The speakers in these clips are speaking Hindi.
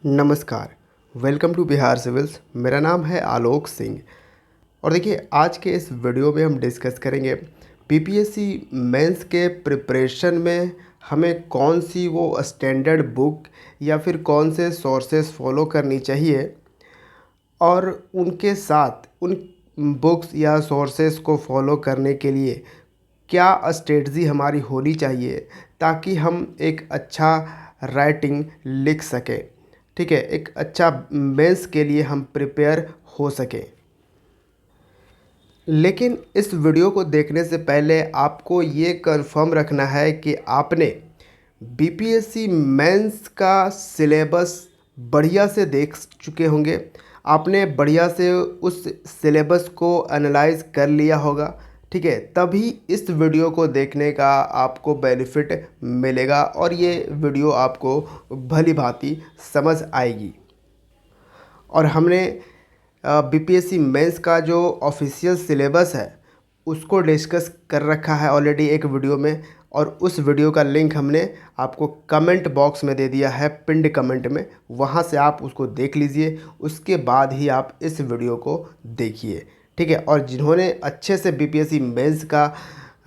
नमस्कार। Welcome to Bihar civils. मेरा नाम है आलोक सिंह और देखिए आज के इस वीडियो में हम डिस्कस करेंगे पीपीएससी मेंस के प्रिपरेशन में हमें कौन सी वो स्टैंडर्ड बुक या फिर कौन से सोर्सेस फॉलो करनी चाहिए और उनके साथ उन बुक्स या सोर्सेस को फॉलो करने के लिए क्या स्ट्रेटजी हमारी होनी चाहिए ताकि हम एक अच्छा राइटिंग लिख सकें। ठीक है, एक अच्छा मेंस के लिए हम प्रिपेयर हो सकें। लेकिन इस वीडियो को देखने से पहले आपको ये कंफर्म रखना है कि आपने बीपीएससी मेंस का सिलेबस बढ़िया से देख चुके होंगे। आपने बढ़िया से उस सिलेबस को एनालाइज कर लिया होगा। ठीक है, तभी इस वीडियो को देखने का आपको बेनिफिट मिलेगा और ये वीडियो आपको भली भांति समझ आएगी। और हमने बीपीएससी मेंस का जो ऑफिशियल सिलेबस है उसको डिस्कस कर रखा है ऑलरेडी एक वीडियो में, और उस वीडियो का लिंक हमने आपको कमेंट बॉक्स में दे दिया है, पिंड कमेंट में। वहाँ से आप उसको देख लीजिए, उसके बाद ही आप इस वीडियो को देखिए। ठीक है, और जिन्होंने अच्छे से बीपीएससी मेंस का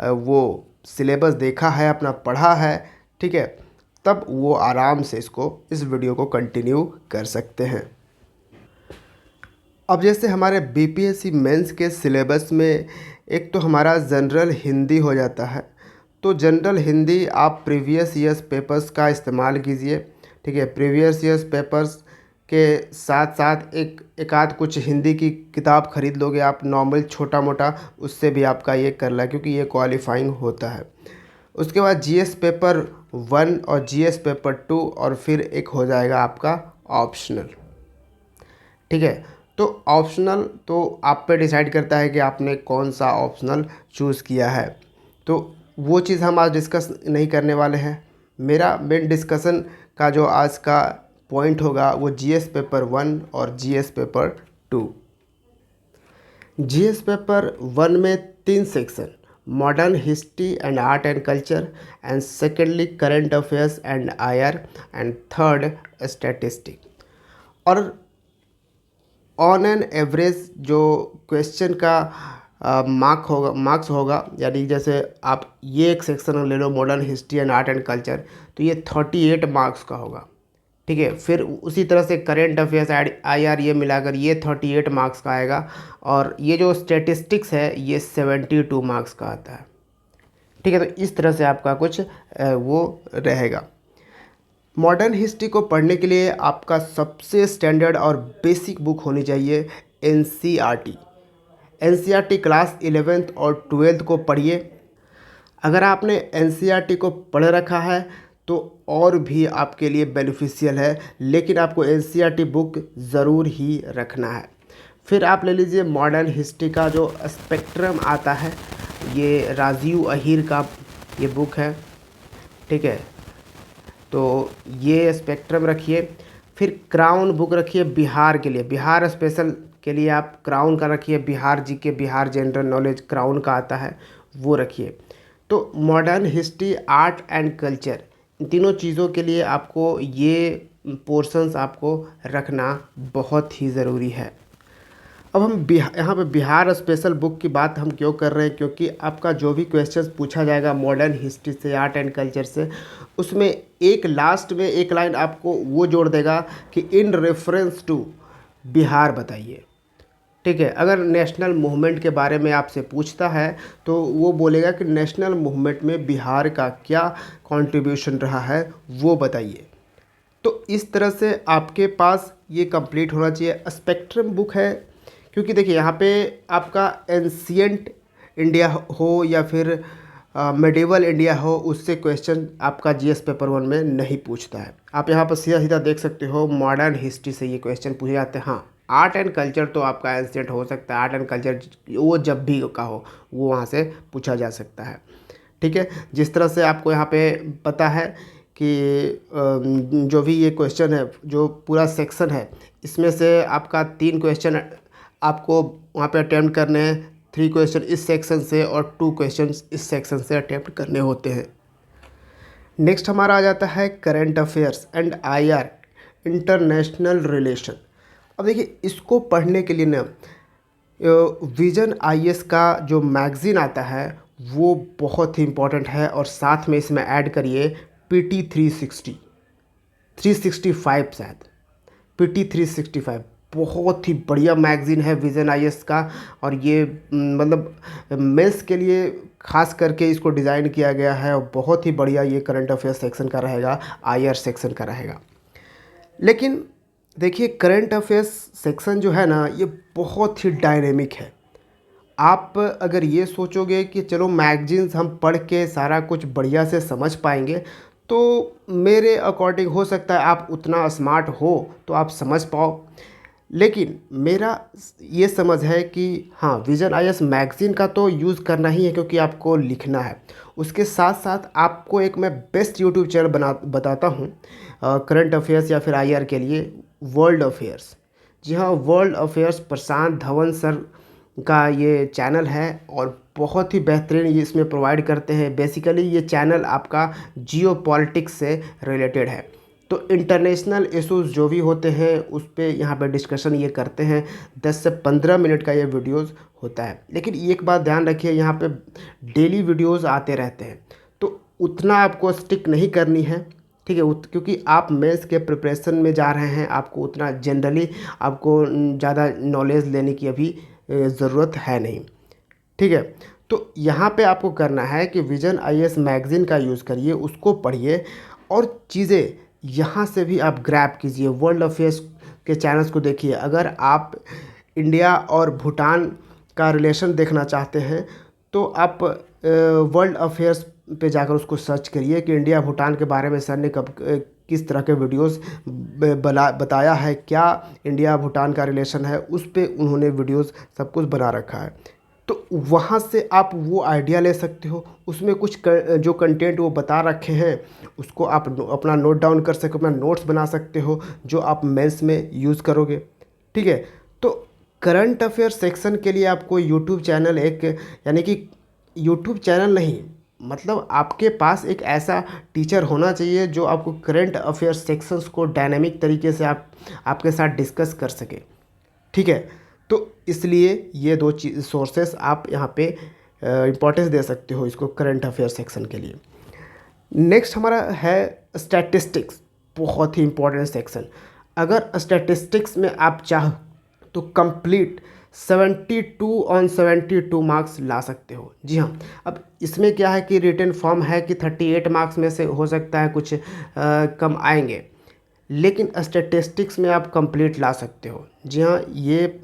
वो सिलेबस देखा है, अपना पढ़ा है, ठीक है, तब वो आराम से इस वीडियो को कंटिन्यू कर सकते हैं। अब जैसे हमारे बीपीएससी मेंस के सिलेबस में एक तो हमारा जनरल हिंदी हो जाता है, तो जनरल हिंदी आप प्रीवियस ईयर्स पेपर्स का इस्तेमाल कीजिए। ठीक है, प्रीवियस ईयर्स पेपर्स के साथ साथ एक आध कुछ हिंदी की किताब ख़रीद लोगे आप, नॉर्मल छोटा मोटा, उससे भी आपका ये कर ला, क्योंकि ये क्वालिफाइंग होता है। उसके बाद जीएस पेपर 1 और जीएस पेपर 2 और फिर एक हो जाएगा आपका ऑप्शनल। ठीक है, तो ऑप्शनल तो आप पे डिसाइड करता है कि आपने कौन सा ऑप्शनल चूज़ किया है, तो वो चीज़ हम आज डिस्कस नहीं करने वाले हैं। मेरा मेन डिस्कशन का जो आज का पॉइंट होगा वो जीएस पेपर 1 और जीएस पेपर 2। जीएस पेपर 1 में 3 section, modern history and art and culture, and secondly current affairs and IR, and third statistic. और ऑन एन एवरेज जो क्वेश्चन का मार्क्स होगा, यानी जैसे आप ये एक सेक्शन ले लो modern history and art and culture, तो ये 38 मार्क्स का होगा। ठीक है, फिर उसी तरह से करेंट अफेयर्स आईआर ये मिलाकर ये 38 मार्क्स का आएगा, और ये जो स्टैटिस्टिक्स है ये 72 मार्क्स का आता है। ठीक है, तो इस तरह से आपका कुछ वो रहेगा। मॉडर्न हिस्ट्री को पढ़ने के लिए आपका सबसे स्टैंडर्ड और बेसिक बुक होनी चाहिए एनसीईआरटी। एनसीईआरटी क्लास 11th और 12th को पढ़िए। अगर आपने एनसीईआरटी को पढ़ रखा है तो और भी आपके लिए बेनिफिशियल है, लेकिन आपको एनसीईआरटी बुक ज़रूर ही रखना है। फिर आप ले लीजिए मॉडर्न हिस्ट्री का जो स्पेक्ट्रम आता है, ये राजीव अहीर का ये बुक है। ठीक है, तो ये स्पेक्ट्रम रखिए। फिर क्राउन बुक रखिए बिहार के लिए, बिहार स्पेशल के लिए आप क्राउन का रखिए, Bihar GK, Bihar general knowledge Crown का आता है, वो रखिए। तो modern history, art and culture, इन तीनों चीज़ों के लिए आपको ये पोर्शंस आपको रखना बहुत ही ज़रूरी है। अब हम यहाँ पे बिहार स्पेशल बुक की बात हम क्यों कर रहे हैं, क्योंकि आपका जो भी क्वेश्चंस पूछा जाएगा मॉडर्न हिस्ट्री से, आर्ट एंड कल्चर से, उसमें एक लास्ट में एक लाइन आपको वो जोड़ देगा कि इन रेफरेंस टू बिहार बताइए। ठीक है, अगर नेशनल मूवमेंट के बारे में आपसे पूछता है तो वो बोलेगा कि नेशनल मूवमेंट में बिहार का क्या कंट्रीब्यूशन रहा है वो बताइए। तो इस तरह से आपके पास ये कंप्लीट होना चाहिए। स्पेक्ट्रम बुक है, क्योंकि देखिए यहाँ पे आपका एंशियंट इंडिया हो या फिर मेडिवल इंडिया हो, उससे क्वेश्चन आपका जीएस पेपर 1 में नहीं पूछता है। आप यहाँ पर सीधा सीधा देख सकते हो मॉडर्न हिस्ट्री से ये क्वेश्चन पूछे जाते हैं। हाँ, आर्ट एंड कल्चर तो आपका एंशियंट हो सकता है, आर्ट एंड कल्चर वो जब भी का हो वो वहाँ से पूछा जा सकता है। ठीक है, जिस तरह से आपको यहाँ पे पता है कि जो भी ये क्वेश्चन है, जो पूरा सेक्शन है, इसमें से आपका 3 क्वेश्चन आपको वहाँ पे अटेम्प्ट करने हैं, 3 क्वेश्चन इस सेक्शन से और 2 क्वेश्चन इस सेक्शन से अटेम्प्ट करने होते हैं। नेक्स्ट हमारा आ जाता है current affairs and IR. International relation. अब देखिए, इसको पढ़ने के लिए ना विजन आईएएस का जो मैगज़ीन आता है वो बहुत ही इम्पोर्टेंट है, और साथ में इसमें ऐड करिए पीटी 365 शायद, पीटी 365 बहुत ही बढ़िया मैगज़ीन है विज़न आईएएस का। और ये मतलब मेंस के लिए खास करके इसको डिज़ाइन किया गया है, और बहुत ही बढ़िया ये करंट अफेयर्स सेक्शन का रहेगा, आईआर सेक्शन का रहेगा। लेकिन देखिए, करंट अफेयर्स सेक्शन जो है ना, ये बहुत ही डायनेमिक है। आप अगर ये सोचोगे कि चलो मैगजीन्स हम पढ़ के सारा कुछ बढ़िया से समझ पाएंगे, तो मेरे अकॉर्डिंग हो सकता है आप उतना स्मार्ट हो तो आप समझ पाओ। लेकिन मेरा ये समझ है कि हाँ, विजन आईएएस मैगज़ीन का तो यूज़ करना ही है, क्योंकि आपको लिखना है। उसके साथ साथ आपको एक मैं बेस्ट यूट्यूब चैनल बताता हूँ करंट अफेयर्स या फिर आईआर के लिए, वर्ल्ड अफेयर्स। जी हाँ, world affairs Prashant Dhawan sir का ये चैनल है, और बहुत ही बेहतरीन ये इसमें प्रोवाइड करते हैं। बेसिकली ये चैनल आपका जियो पॉलिटिक्स से रिलेटेड है, तो इंटरनेशनल इश्यूज़ जो भी होते हैं उस पे यहाँ पे डिस्कशन ये करते हैं। 10 से 15 मिनट का ये वीडियोस होता है। लेकिन एक बात ध्यान रखिए, यहाँ पे डेली वीडियोस आते रहते हैं, तो उतना आपको स्टिक नहीं करनी है, ठीक है, क्योंकि आप मेंस के प्रिपरेशन में जा रहे हैं, आपको उतना जनरली आपको ज़्यादा नॉलेज लेने की अभी ज़रूरत है नहीं, ठीक है। तो यहाँ पे आपको करना है कि विजन आईएएस मैगज़ीन का यूज़ करिए, उसको पढ़िए, और चीज़ें यहाँ से भी आप ग्रैब कीजिए। वर्ल्ड अफेयर्स के चैनल्स को देखिए। अगर आप इंडिया और भूटान का रिलेशन देखना चाहते हैं, तो आप वर्ल्ड अफेयर्स पे जाकर उसको सर्च करिए कि इंडिया भूटान के बारे में सर ने कब किस तरह के वीडियोस बताया है, क्या इंडिया भूटान का रिलेशन है, उस पे उन्होंने वीडियोस सब कुछ बना रखा है। तो वहाँ से आप वो आइडिया ले सकते हो। उसमें कुछ जो कंटेंट वो बता रखे हैं उसको आप अपना नोट डाउन कर सकते हो, अपना नोट्स बना सकते हो, जो आप मेंस में यूज़ करोगे, ठीक है। तो करंट अफेयर सेक्शन के लिए आपको यूट्यूब चैनल एक, यानी कि यूट्यूब चैनल नहीं, मतलब आपके पास एक ऐसा टीचर होना चाहिए जो आपको करंट अफेयर सेक्शंस को डायनेमिक तरीके से आपके साथ डिस्कस कर सके, ठीक है। तो इसलिए ये दो चीज़ सोर्सेस आप यहाँ पे इम्पोर्टेंस दे सकते हो इसको करंट अफेयर सेक्शन के लिए। नेक्स्ट हमारा है स्टैटिस्टिक्स, बहुत ही इम्पोर्टेंट सेक्शन। अगर स्टैटिस्टिक्स में आप चाहो तो कंप्लीट 72 ऑन 72 मार्क्स ला सकते हो। जी हाँ, अब इसमें क्या है कि रिटन फॉर्म है कि 38 मार्क्स में से हो सकता है कुछ कम आएंगे, लेकिन स्टैटिस्टिक्स में आप कंप्लीट ला सकते हो। जी हाँ, ये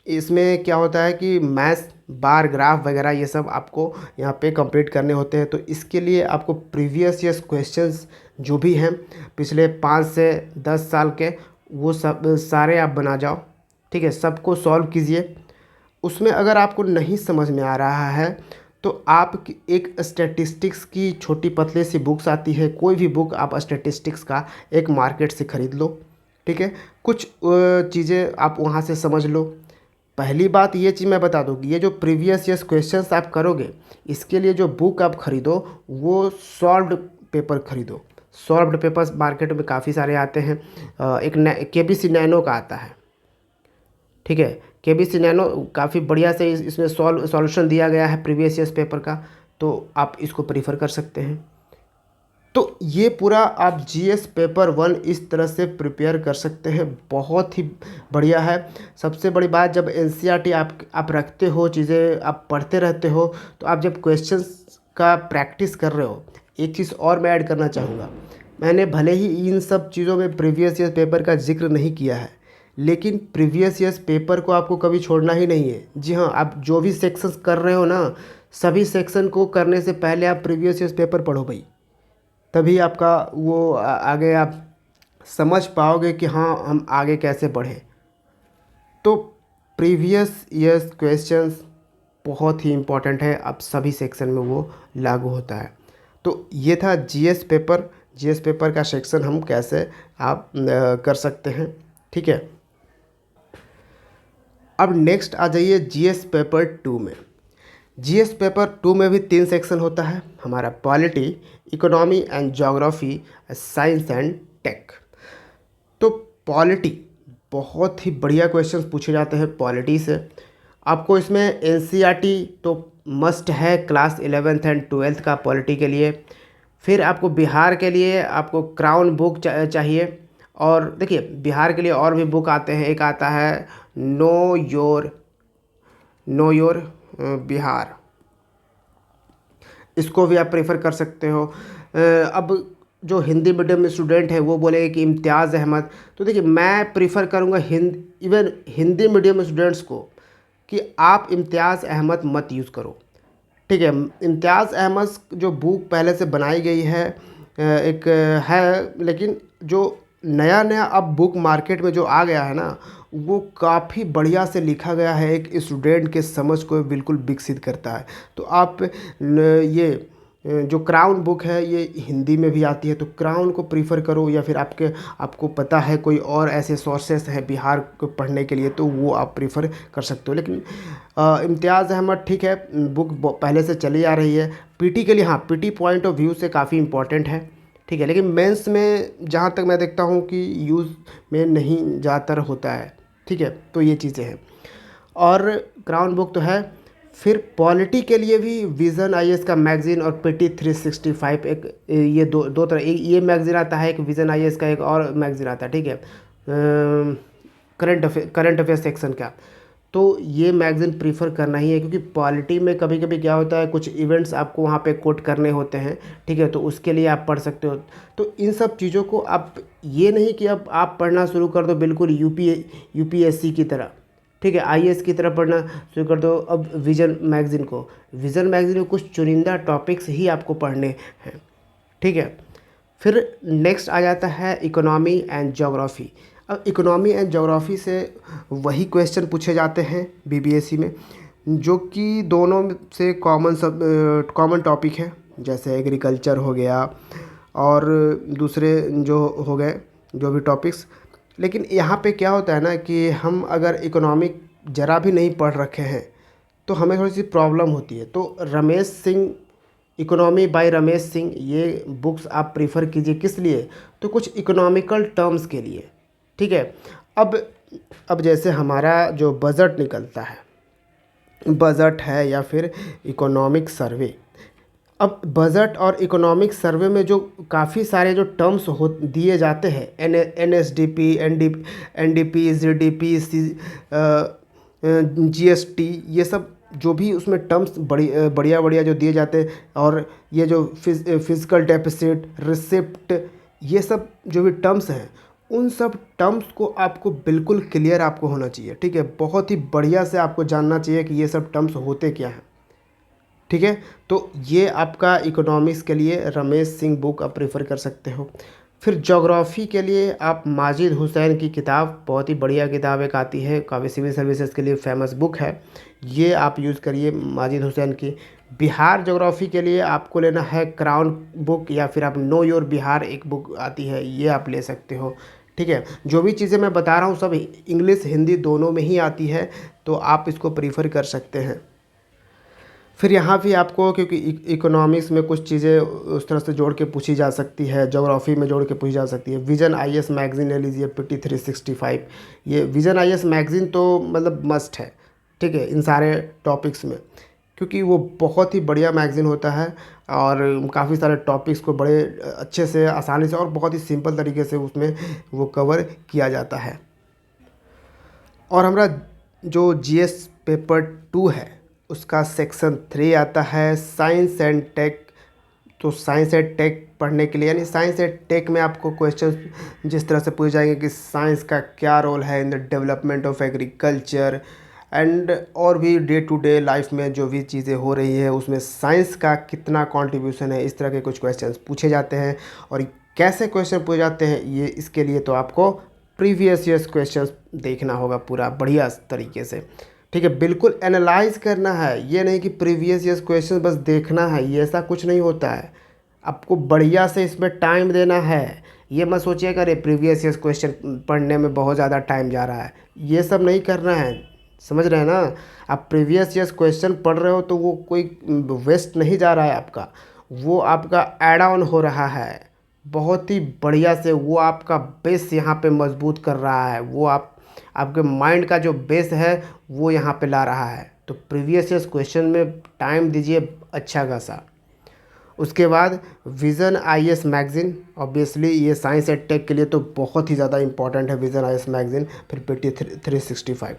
इसमें क्या होता है कि मैथ्स, बार, ग्राफ वगैरह ये सब आपको यहाँ पे कंप्लीट करने होते हैं। तो इसके लिए आपको प्रीवियस ईयर्स क्वेश्चंस जो भी हैं पिछले 5 से 10 साल के, वो सब सारे आप बना जाओ, ठीक है, सबको सॉल्व कीजिए। उसमें अगर आपको नहीं समझ में आ रहा है तो आप एक स्टैटिस्टिक्स की छोटी पतली सी बुक्स आती है, कोई भी बुक आप स्टैटिस्टिक्स का एक मार्केट से ख़रीद लो, ठीक है। कुछ चीज़ें आप वहाँ से समझ लो। पहली बात ये चीज़ मैं बता दूँ कि ये जो प्रीवियस ईयर्स क्वेश्चंस आप करोगे, इसके लिए जो बुक आप ख़रीदो वो सॉल्व्ड पेपर ख़रीदो। सॉल्व्ड पेपर्स मार्केट में काफ़ी सारे आते हैं। एक केबीसी नैनो का आता है, ठीक है, केबीसी नैनो काफ़ी बढ़िया से इसमें सॉल्यूशन दिया गया है प्रीवियस ईयर्स पेपर का, तो आप इसको प्रीफर कर सकते हैं। तो ये पूरा आप जीएस पेपर 1 इस तरह से प्रिपेयर कर सकते हैं, बहुत ही बढ़िया है। सबसे बड़ी बात, जब एनसीईआरटी आप रखते हो, चीज़ें आप पढ़ते रहते हो, तो आप जब क्वेश्चंस का प्रैक्टिस कर रहे हो, एक चीज़ और मैं ऐड करना चाहूँगा। मैंने भले ही इन सब चीज़ों में प्रीवियस ईयर पेपर का जिक्र नहीं किया है, लेकिन प्रीवियस ईयर्स पेपर को आपको कभी छोड़ना ही नहीं है। जी हाँ, आप जो भी सेक्शंस कर रहे हो ना, सभी सेक्शन को करने से पहले आप प्रीवियस ईयर्स पेपर पढ़ो भाई, तभी आपका वो आगे आप समझ पाओगे कि हाँ, हम आगे कैसे बढ़ें। तो प्रीवियस ईयर्स क्वेश्चंस बहुत ही इम्पोर्टेंट है, अब सभी सेक्शन में वो लागू होता है। तो ये था जीएस पेपर का सेक्शन हम कैसे आप कर सकते हैं, ठीक है। अब नेक्स्ट आ जाइए जीएस पेपर 2 में। जीएस पेपर 2 में भी 3 सेक्शन होता है हमारा, polity, economy and geography, science and tech. तो पॉलिटी, बहुत ही बढ़िया क्वेश्चंस पूछे जाते हैं पॉलिटी से। आपको इसमें एनसीईआरटी तो मस्ट है क्लास 11th एंड 12th का पॉलिटी के लिए। फिर आपको बिहार के लिए आपको क्राउन बुक चाहिए। और देखिए बिहार के लिए और भी बुक आते हैं, एक आता है नो योर बिहार, इसको भी आप प्रेफर कर सकते हो। अब जो हिंदी मीडियम स्टूडेंट है वो बोलेंगे कि इम्तियाज़ अहमद, तो देखिए मैं प्रेफर करूँगा इवन हिंदी मीडियम स्टूडेंट्स को कि आप इम्तियाज़ अहमद मत यूज़ करो, ठीक है। इम्तियाज़ अहमद जो बुक पहले से बनाई गई है एक है, लेकिन जो नया नया अब बुक मार्केट में जो आ गया है ना, वो काफ़ी बढ़िया से लिखा गया है, एक स्टूडेंट के समझ को बिल्कुल विकसित करता है। तो आप ये जो क्राउन बुक है ये हिंदी में भी आती है, तो क्राउन को प्रीफर करो, या फिर आपको पता है कोई और ऐसे सोर्सेस है बिहार को पढ़ने के लिए तो वो आप प्रीफर कर सकते हो। लेकिन इम्तियाज़ अहमद ठीक है, बुक पहले से चली आ रही है। पीटी के लिए हाँ, पीटी पॉइंट ऑफ व्यू से काफ़ी इम्पोर्टेंट है, ठीक है। लेकिन मेंस में जहाँ तक मैं देखता हूँ कि यूज़ में नहीं ज़्यादातर होता है, ठीक है। तो ये चीज़ें हैं और क्राउन बुक तो है। फिर पॉलिटी के लिए भी विज़न आईएएस का मैगज़ीन और पीटी 365 एक, ये दो तरह, ये मैगज़ीन आता है, एक विज़न आईएएस का एक और मैगज़ीन आता है, ठीक है, करंट अफेयर सेक्शन का। तो ये मैगज़ीन प्रीफर करना ही है, क्योंकि पॉलिटी में कभी कभी क्या होता है, कुछ इवेंट्स आपको वहाँ पे कोट करने होते हैं, ठीक है, तो उसके लिए आप पढ़ सकते हो। तो इन सब चीज़ों को आप, ये नहीं कि अब आप पढ़ना शुरू कर दो बिल्कुल यूपीएससी की तरह, ठीक है, आईएएस की तरह पढ़ना शुरू कर दो। अब विज़न मैगज़ीन में कुछ चुनिंदा टॉपिक्स ही आपको पढ़ने हैं, ठीक है। फिर नेक्स्ट आ जाता है इकोनॉमी एंड ज्योग्राफी। अब इकोनॉमी एंड ज्योग्राफी से वही क्वेश्चन पूछे जाते हैं बीबीएससी में, जो कि दोनों से कॉमन टॉपिक है, जैसे एग्रीकल्चर हो गया और दूसरे जो हो गए जो भी टॉपिक्स। लेकिन यहाँ पे क्या होता है ना कि हम अगर इकोनॉमिक ज़रा भी नहीं पढ़ रखे हैं तो हमें थोड़ी सी प्रॉब्लम होती है। तो रमेश सिंह, इकोनॉमी बाय रमेश सिंह, ये बुक्स आप प्रीफर कीजिए। किस लिए? तो कुछ इकोनॉमिकल टर्म्स के लिए, ठीक है। अब जैसे हमारा जो बजट निकलता है, बजट है या फिर इकोनॉमिक सर्वे, अब बजट और इकोनॉमिक सर्वे में जो काफ़ी सारे जो टर्म्स हो दिए जाते हैं, एनएसडीपी, एनडीपी, जीडीपी, जीएसटी, ये सब जो भी उसमें टर्म्स बढ़िया बढ़िया जो दिए जाते हैं, और ये जो फिजिकल डेफिसिट, रिसिप्ट, ये सब जो भी टर्म्स हैं, उन सब टर्म्स को आपको बिल्कुल क्लियर आपको होना चाहिए, ठीक है। बहुत ही बढ़िया से आपको जानना चाहिए कि ये सब टर्म्स होते क्या हैं, ठीक है। तो ये आपका इकोनॉमिक्स के लिए रमेश सिंह बुक आप प्रेफर कर सकते हो। फिर ज्योग्राफी के लिए आप माजिद हुसैन की किताब, बहुत ही बढ़िया किताब एक आती है, काफ़ी सिविल सर्विसेज के लिए फेमस बुक है, ये आप यूज़ करिए माजिद हुसैन की। बिहार ज्योग्राफी के लिए आपको लेना है क्राउन बुक, या फिर आप नो योर बिहार एक बुक आती है, ये आप ले सकते हो, ठीक है। जो भी चीज़ें मैं बता रहा हूँ सब इंग्लिश हिंदी दोनों में ही आती है, तो आप इसको प्रीफर कर सकते हैं। फिर यहाँ भी आपको, क्योंकि इकोनॉमिक्स में कुछ चीज़ें उस तरह से जोड़ के पूछी जा सकती है, ज्योग्राफी में जोड़ के पूछी जा सकती है। विज़न आईएएस मैगज़ीन ले लीजिए, पीटी 365, ये विज़न आईएएस मैगज़ीन तो मतलब मस्ट है, ठीक है, इन सारे टॉपिक्स में, क्योंकि वो बहुत ही बढ़िया मैगज़ीन होता है और काफ़ी सारे टॉपिक्स को बड़े अच्छे से, आसानी से और बहुत ही सिंपल तरीके से उसमें वो कवर किया जाता है। और हमारा जो जीएस पेपर 2 है उसका सेक्शन 3 आता है साइंस एंड टेक। तो साइंस एंड टेक पढ़ने के लिए, यानी साइंस एंड टेक में आपको क्वेश्चन जिस तरह से पूछे जाएंगे कि साइंस का क्या रोल है in the development of agriculture and, और भी डे टू डे लाइफ में जो भी चीज़ें हो रही है उसमें साइंस का कितना कंट्रीब्यूशन है, इस तरह के कुछ क्वेश्चंस पूछे जाते हैं। और कैसे क्वेश्चन पूछे जाते हैं ये, इसके लिए तो आपको प्रीवियस ईयर्स क्वेश्चंस देखना होगा पूरा बढ़िया तरीके से, ठीक है। बिल्कुल एनालाइज करना है, ये नहीं कि प्रीवियस ईयर्स क्वेश्चन बस देखना है, ये ऐसा कुछ नहीं होता है। आपको बढ़िया से इसमें टाइम देना है। ये मत सोचिएगा अरे प्रीवियस ईयर्स क्वेश्चन पढ़ने में बहुत ज़्यादा टाइम जा रहा है, ये सब नहीं करना है, समझ रहे हैं ना। आप प्रीवियस ईयर्स क्वेश्चन पढ़ रहे हो तो वो कोई वेस्ट नहीं जा रहा है आपका, वो आपका ऐड ऑन हो रहा है, बहुत ही बढ़िया से वो आपका बेस यहाँ पे मजबूत कर रहा है, वो आपके माइंड का जो बेस है वो यहाँ पे ला रहा है। तो प्रीवियस ईयर्स क्वेश्चन में टाइम दीजिए अच्छा खासा। उसके बाद विज़न आईएएस मैगज़ीन, ऑब्वियसली ये साइंस एंड टेक के लिए तो बहुत ही ज़्यादा इंपॉर्टेंट है विज़न आईएएस मैगज़ीन। फिर पीटी 365।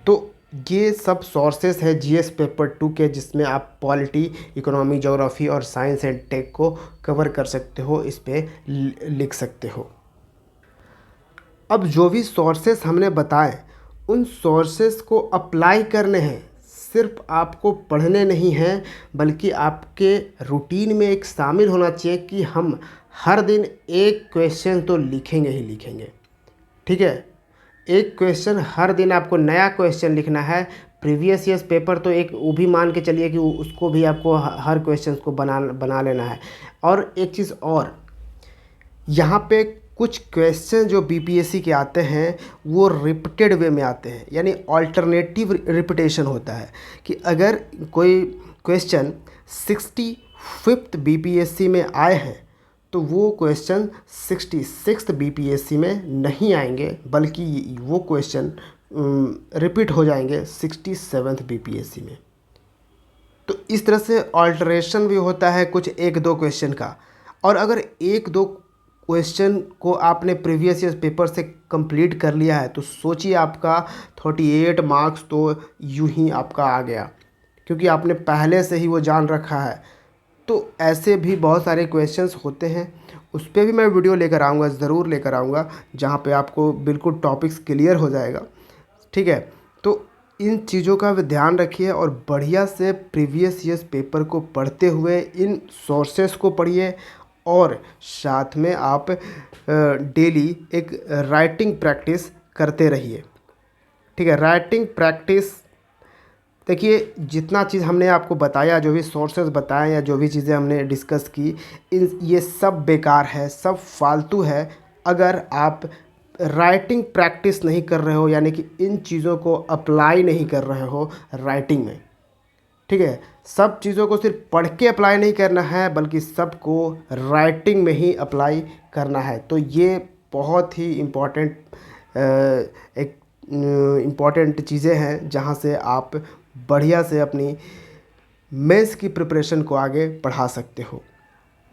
तो ये सब सोर्सेस है जीएस पेपर 2 के, जिसमें आप पॉलिटी, इकोनॉमी, ज्योग्राफी और साइंस एंड टेक को कवर कर सकते हो, इस पे लिख सकते हो। अब जो भी सोर्सेस हमने बताए उन सोर्सेस को अप्लाई करने हैं, सिर्फ आपको पढ़ने नहीं हैं, बल्कि आपके रूटीन में एक शामिल होना चाहिए कि हम हर दिन एक क्वेश्चन तो लिखेंगे ही लिखेंगे। ठीक है, एक क्वेश्चन हर दिन आपको नया क्वेश्चन लिखना है। प्रीवियस ईयर्स पेपर तो एक वो भी मान के चलिए कि उसको भी आपको हर क्वेश्चन को बना लेना है। और एक चीज़ और, यहाँ पे कुछ क्वेश्चन जो बीपीएससी के आते हैं वो रिपीटेड वे में आते हैं, यानी अल्टरनेटिव रिपीटेशन होता है कि अगर कोई क्वेश्चन 65th बीपीएससी में आए हैं तो वो क्वेश्चन 66th बीपीएससी में नहीं आएंगे, बल्कि वो क्वेश्चन रिपीट हो जाएंगे 67th बीपीएससी में। तो इस तरह से ऑल्टरेशन भी होता है कुछ एक दो क्वेश्चन का। और अगर एक दो क्वेश्चन को आपने प्रीवियस ईयर पेपर से कंप्लीट कर लिया है तो सोचिए आपका 38 मार्क्स तो यूं ही आपका आ गया, क्योंकि आपने पहले से ही वो जान रखा है। तो ऐसे भी बहुत सारे क्वेश्चंस होते हैं, उस पर भी मैं वीडियो लेकर आऊँगा, ज़रूर लेकर आऊँगा, जहाँ पे आपको बिल्कुल टॉपिक्स क्लियर हो जाएगा। ठीक है, तो इन चीज़ों का भी ध्यान रखिए और बढ़िया से प्रीवियस ईयर्स पेपर को पढ़ते हुए इन सोर्सेस को पढ़िए, और साथ में आप डेली एक राइटिंग प्रैक्टिस करते रहिए। ठीक है, राइटिंग प्रैक्टिस, देखिए जितना चीज़ हमने आपको बताया, जो भी सोर्सेज बताए या जो भी चीज़ें हमने डिस्कस की, ये सब बेकार है, सब फालतू है अगर आप राइटिंग प्रैक्टिस नहीं कर रहे हो, यानी कि इन चीज़ों को अप्लाई नहीं कर रहे हो राइटिंग में। ठीक है, सब चीज़ों को सिर्फ पढ़ के अप्लाई नहीं करना है, बल्कि सबको राइटिंग में ही अप्लाई करना है। तो ये बहुत ही इम्पॉर्टेंट चीज़ें हैं जहाँ से आप बढ़िया से अपनी मेंस की प्रिपरेशन को आगे बढ़ा सकते हो।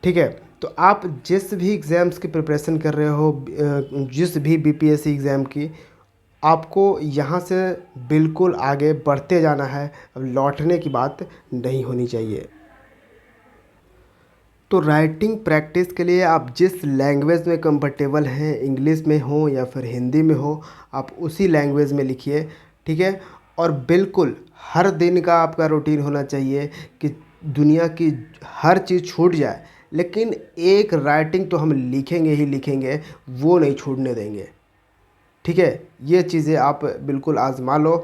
ठीक है, तो आप जिस भी एग्ज़ाम्स की प्रिपरेशन कर रहे हो, जिस भी बीपीएससी एग्ज़ाम की, आपको यहाँ से बिल्कुल आगे बढ़ते जाना है, अब लौटने की बात नहीं होनी चाहिए। तो राइटिंग प्रैक्टिस के लिए आप जिस लैंग्वेज में कंफर्टेबल हैं, इंग्लिश में हो या फिर हिंदी में हो, आप उसी लैंग्वेज में लिखिए। ठीक है, और बिल्कुल हर दिन का आपका रूटीन होना चाहिए कि दुनिया की हर चीज़ छूट जाए, लेकिन एक राइटिंग तो हम लिखेंगे ही लिखेंगे, वो नहीं छूटने देंगे। ठीक है, ये चीज़ें आप बिल्कुल आज़मा लो।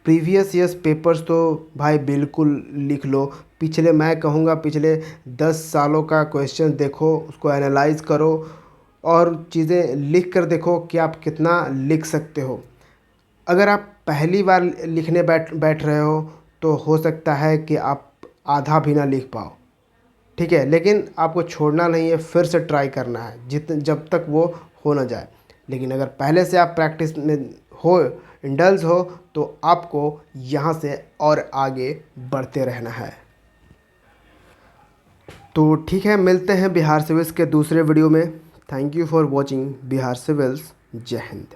प्रीवियस ईयर्स पेपर्स तो भाई बिल्कुल लिख लो। मैं कहूँगा पिछले 10 सालों का क्वेश्चन देखो, उसको एनालाइज करो और चीज़ें लिख कर देखो कि आप कितना लिख सकते हो। अगर आप पहली बार लिखने बैठ रहे हो तो हो सकता है कि आप आधा भी ना लिख पाओ। ठीक है, लेकिन आपको छोड़ना नहीं है, फिर से ट्राई करना है जब तक वो हो ना जाए। लेकिन अगर पहले से आप प्रैक्टिस में हो, इंडल्ज हो, तो आपको यहाँ से और आगे बढ़ते रहना है। तो ठीक है, मिलते हैं बिहार सिविल्स के दूसरे वीडियो में। Thank you for watching Bihar civils. जय हिंद।